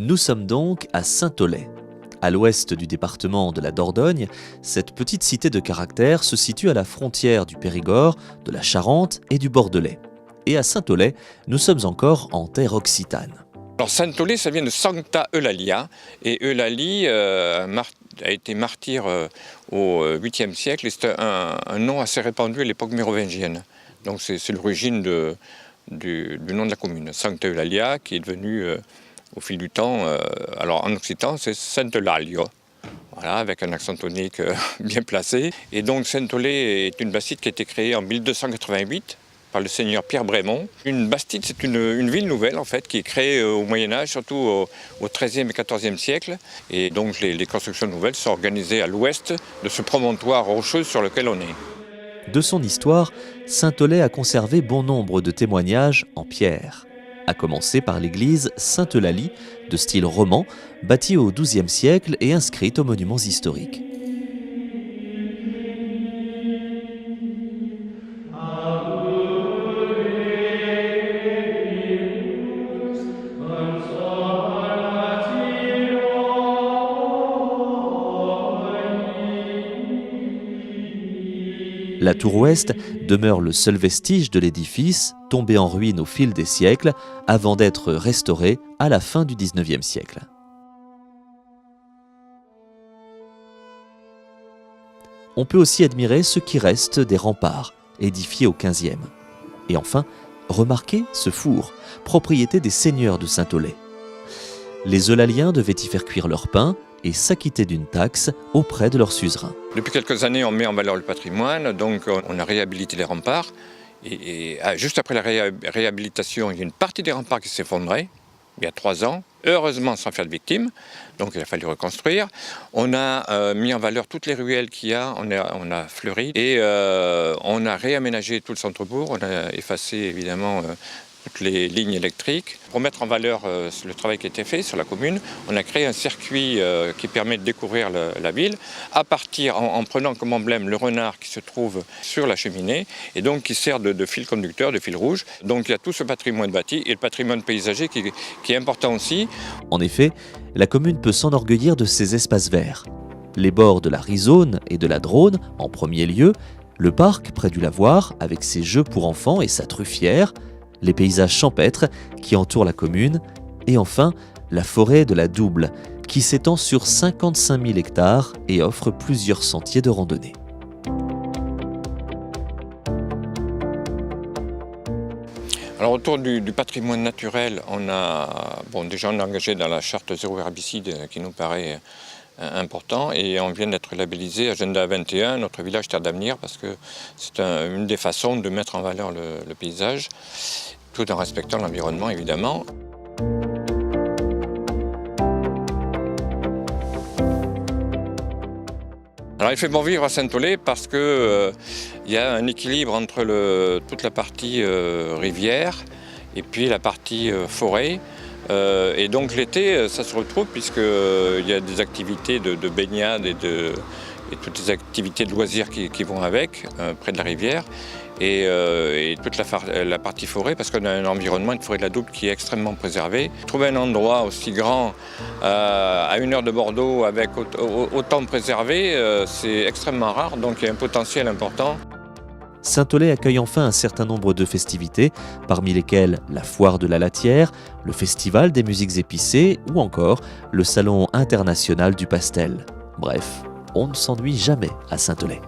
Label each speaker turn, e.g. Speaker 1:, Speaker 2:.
Speaker 1: Nous sommes donc à Saint-Aulay. À l'ouest du département de la Dordogne, cette petite cité de caractère se situe à la frontière du Périgord, de la Charente et du Bordelais. Et à Saint-Aulay, nous sommes encore en terre occitane.
Speaker 2: Alors Saint-Aulay, ça vient de Sancta Eulalia, et Eulalie a été martyr au 8e siècle, et c'est un nom assez répandu à l'époque mérovingienne. Donc c'est l'origine du nom de la commune, Sancta Eulalia, qui est devenu au fil du temps, alors en occitan c'est Saint-Eulalio, voilà, avec un accent tonique bien placé. Et donc Saint-Aulay est une bastide qui a été créée en 1288, par le seigneur Pierre Brémond. Une bastide, c'est une ville nouvelle en fait, qui est créée au Moyen-Âge, surtout au XIIIe et XIVe siècle. Et donc les constructions nouvelles sont organisées à l'ouest de ce promontoire rocheux sur lequel on est.
Speaker 1: De son histoire, Saint-Aulay a conservé bon nombre de témoignages en pierre. À commencer par l'église Sainte-Eulalie, de style roman, bâtie au XIIe siècle et inscrite aux monuments historiques. La tour ouest demeure le seul vestige de l'édifice, tombé en ruine au fil des siècles, avant d'être restauré à la fin du XIXe siècle. On peut aussi admirer ce qui reste des remparts, édifiés au XVe. Et enfin, remarquez ce four, propriété des seigneurs de Saint-Aulay. Les Eulaliens devaient y faire cuire leur pain et s'acquitter d'une taxe auprès de leur suzerain.
Speaker 2: Depuis quelques années, on met en valeur le patrimoine, donc on a réhabilité les remparts. Et juste après la réhabilitation, il y a une partie des remparts qui s'effondrait, il y a 3 ans, heureusement sans faire de victimes, donc il a fallu reconstruire. On a mis en valeur toutes les ruelles qu'il y a, on a fleuri, et on a réaménagé tout le centre-bourg, on a effacé évidemment toutes les lignes électriques. Pour mettre en valeur le travail qui a été fait sur la commune, on a créé un circuit qui permet de découvrir la ville, en prenant comme emblème le renard qui se trouve sur la cheminée, et donc qui sert de fil conducteur, de fil rouge. Donc il y a tout ce patrimoine bâti et le patrimoine paysager qui est important aussi.
Speaker 1: En effet, la commune peut s'enorgueillir de ses espaces verts. Les bords de la Risonne et de la Dronne, en premier lieu, le parc près du lavoir avec ses jeux pour enfants et sa truffière, les paysages champêtres qui entourent la commune, et enfin la forêt de la Double, qui s'étend sur 55 000 hectares et offre plusieurs sentiers de randonnée.
Speaker 2: Alors autour du patrimoine naturel, on a engagé dans la charte zéro herbicide qui nous paraît important, et on vient d'être labellisé Agenda 21, notre village terre d'avenir, parce que c'est une des façons de mettre en valeur le paysage, tout en respectant l'environnement évidemment. Alors il fait bon vivre à Saint-Aulay parce que il y a un équilibre entre toute la partie rivière et puis la partie forêt. Et donc l'été, ça se retrouve puisqu'il y a des activités de baignade et toutes les activités de loisirs qui vont avec, près de la rivière. Et toute la partie forêt, parce qu'on a un environnement, une forêt de la Double qui est extrêmement préservée. Trouver un endroit aussi grand à 1 heure de Bordeaux avec autant préservé, c'est extrêmement rare, donc il y a un potentiel important.
Speaker 1: Saint-Aulay accueille enfin un certain nombre de festivités, parmi lesquelles la foire de la Latière, le festival des musiques épicées ou encore le salon international du pastel. Bref, on ne s'ennuie jamais à Saint-Aulay.